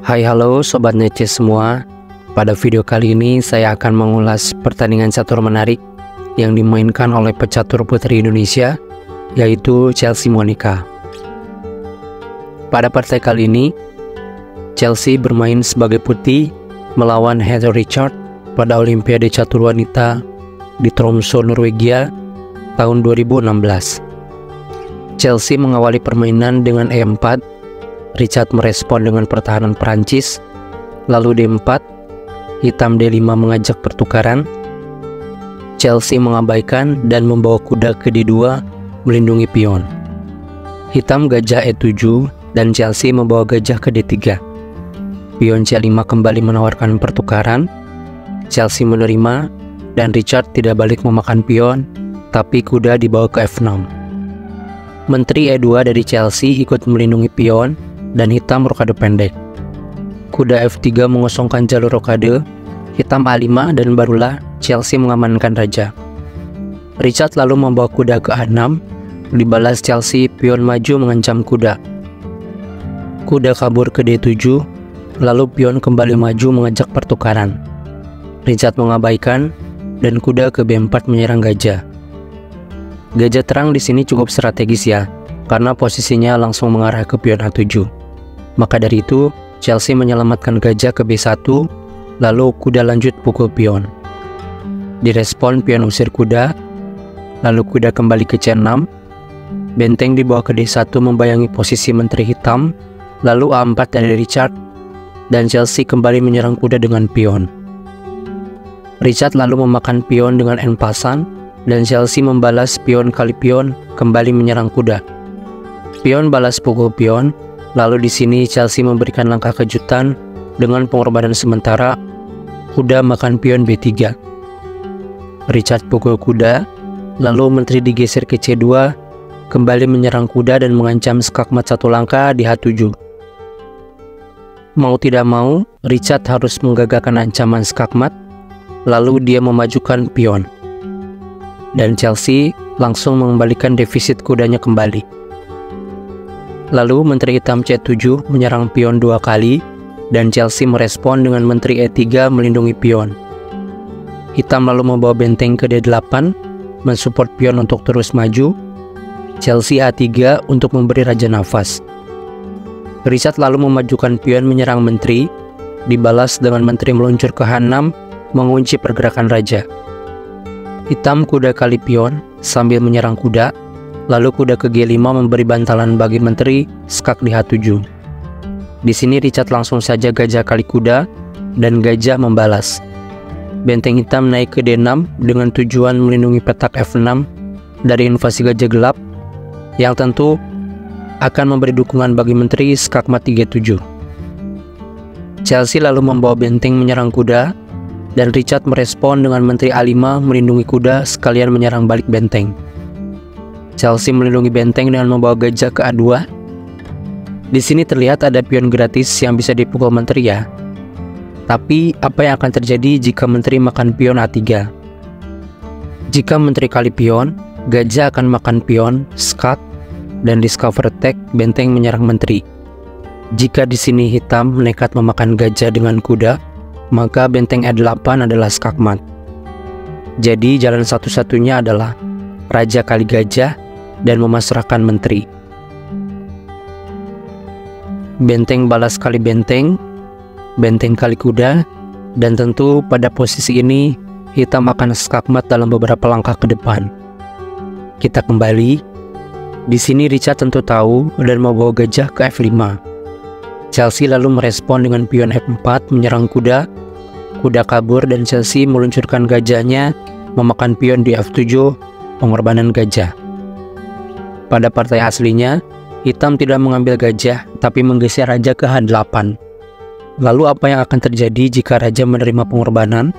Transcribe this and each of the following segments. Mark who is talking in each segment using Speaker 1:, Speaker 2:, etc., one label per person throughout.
Speaker 1: Hai halo Sobat Neces semua. Pada video kali ini saya akan mengulas pertandingan catur menarik yang dimainkan oleh pecatur putri Indonesia, yaitu Chelsea Monica. Pada partai kali ini, Chelsea bermain sebagai putih melawan Heather Richard pada Olimpiade Catur Wanita di Tromsø, Norwegia tahun 2016. Chelsea mengawali permainan dengan E4. Richard merespon dengan pertahanan Perancis, lalu D4, hitam D5 mengajak pertukaran. Chelsea mengabaikan dan membawa kuda ke D2 melindungi pion. Hitam gajah E7 dan Chelsea membawa gajah ke D3. Pion C5 kembali menawarkan pertukaran. Chelsea menerima dan Richard tidak balik memakan pion, tapi kuda dibawa ke F6. Menteri E2 dari Chelsea ikut melindungi pion dan hitam rokade pendek. Kuda F3 mengosongkan jalur rokade, hitam A5 dan barulah Chelsea mengamankan raja. Richard lalu membawa kuda ke A6, dibalas Chelsea pion maju mengancam kuda. Kuda kabur ke D7, lalu pion kembali maju mengajak pertukaran. Richard mengabaikan dan kuda ke B4 menyerang gajah. Gajah terang di sini cukup strategis ya, karena posisinya langsung mengarah ke pion A7. Maka dari itu, Chelsea menyelamatkan gajah ke B1, lalu kuda lanjut pukul pion. Direspon pion usir kuda, lalu kuda kembali ke C6, benteng dibawa ke D1 membayangi posisi menteri hitam, lalu A4 dari Richard, dan Chelsea kembali menyerang kuda dengan pion. Richard lalu memakan pion dengan en passant, dan Chelsea membalas pion kali pion kembali menyerang kuda. Pion balas pukul pion. Lalu di sini Chelsea memberikan langkah kejutan dengan pengorbanan sementara, kuda makan pion B3. Richard pukul kuda, lalu menteri digeser ke C2, kembali menyerang kuda dan mengancam skakmat satu langkah di H7. Mau tidak mau, Richard harus menggagalkan ancaman skakmat, lalu dia memajukan pion. Dan Chelsea langsung mengembalikan defisit kudanya kembali. Lalu menteri hitam C7 menyerang pion 2 kali dan Chelsea merespon dengan menteri E3 melindungi pion. Hitam lalu membawa benteng ke D8 mensupport pion untuk terus maju. Chelsea A3 untuk memberi raja nafas. Richard lalu memajukan pion menyerang menteri, dibalas dengan menteri meluncur ke H6 mengunci pergerakan raja. Hitam kuda kali pion sambil menyerang kuda. Lalu kuda ke G5 memberi bantalan bagi menteri, skak di H7. Di sini Richard langsung saja gajah kali kuda dan gajah membalas. Benteng hitam naik ke D6 dengan tujuan melindungi petak F6 dari invasi gajah gelap yang tentu akan memberi dukungan bagi menteri, skak mati G7. Chelsea lalu membawa benteng menyerang kuda dan Richard merespon dengan menteri A5 melindungi kuda sekalian menyerang balik benteng. Chelsea melindungi benteng dengan membawa gajah ke A2. Di sini terlihat ada pion gratis yang bisa dipukul menteri ya. Tapi apa yang akan terjadi jika menteri makan pion A3? Jika menteri kali pion, gajah akan makan pion, skak, dan discover attack benteng menyerang menteri. Jika di sini hitam nekat memakan gajah dengan kuda, maka benteng E8 adalah skakmat. Jadi jalan satu-satunya adalah raja kali gajah dan memasrahkan menteri. Benteng balas kali benteng, benteng kali kuda, dan tentu pada posisi ini hitam akan skakmat dalam beberapa langkah ke depan. Kita kembali. Di sini Richard tentu tahu dan membawa gajah ke F5. Chelsea lalu merespon dengan pion F4 menyerang kuda. Kuda kabur dan Chelsea meluncurkan gajahnya memakan pion di F7, pengorbanan gajah. Pada partai aslinya, hitam tidak mengambil gajah, tapi menggeser raja ke H8. Lalu apa yang akan terjadi jika raja menerima pengorbanan?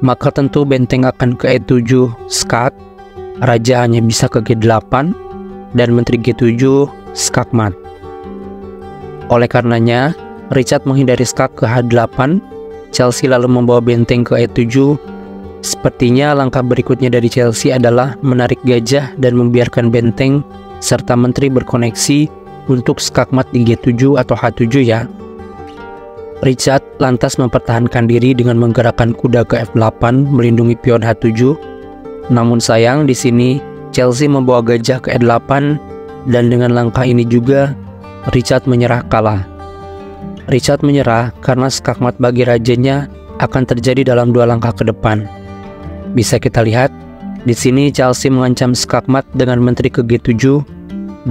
Speaker 1: Maka tentu benteng akan ke E7, skak, raja hanya bisa ke G8, dan menteri G7, skakmat. Oleh karenanya, Richard menghindari skak ke H8, Chelsea lalu membawa benteng ke E7. Sepertinya langkah berikutnya dari Chelsea adalah menarik gajah dan membiarkan benteng serta menteri berkoneksi untuk skakmat di G7 atau H7 ya. Richard lantas mempertahankan diri dengan menggerakkan kuda ke F8 melindungi pion H7. Namun sayang di sini Chelsea membawa gajah ke E8 dan dengan langkah ini juga Richard menyerah kalah. Richard menyerah karena skakmat bagi rajanya akan terjadi dalam 2 langkah ke depan. Bisa kita lihat di sini Chelsea mengancam skakmat dengan menteri ke G7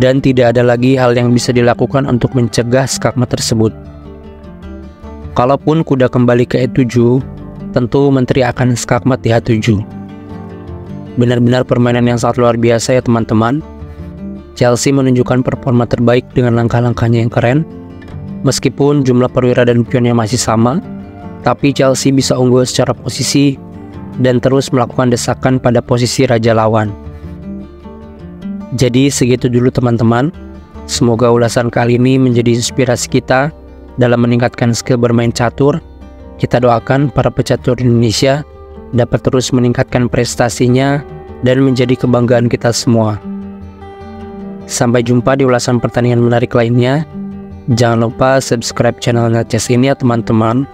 Speaker 1: dan tidak ada lagi hal yang bisa dilakukan untuk mencegah skakmat tersebut. Kalaupun kuda kembali ke E7, tentu menteri akan skakmat di H7. Benar-benar permainan yang sangat luar biasa ya teman-teman. Chelsea menunjukkan performa terbaik dengan langkah-langkahnya yang keren. Meskipun jumlah perwira dan pionnya masih sama, tapi Chelsea bisa unggul secara posisi dan terus melakukan desakan pada posisi raja lawan. Jadi segitu dulu teman-teman. Semoga ulasan kali ini menjadi inspirasi kita dalam meningkatkan skill bermain catur. Kita doakan para pecatur Indonesia dapat terus meningkatkan prestasinya dan menjadi kebanggaan kita semua. Sampai jumpa di ulasan pertandingan menarik lainnya. Jangan lupa subscribe channel NetChess ini ya teman-teman.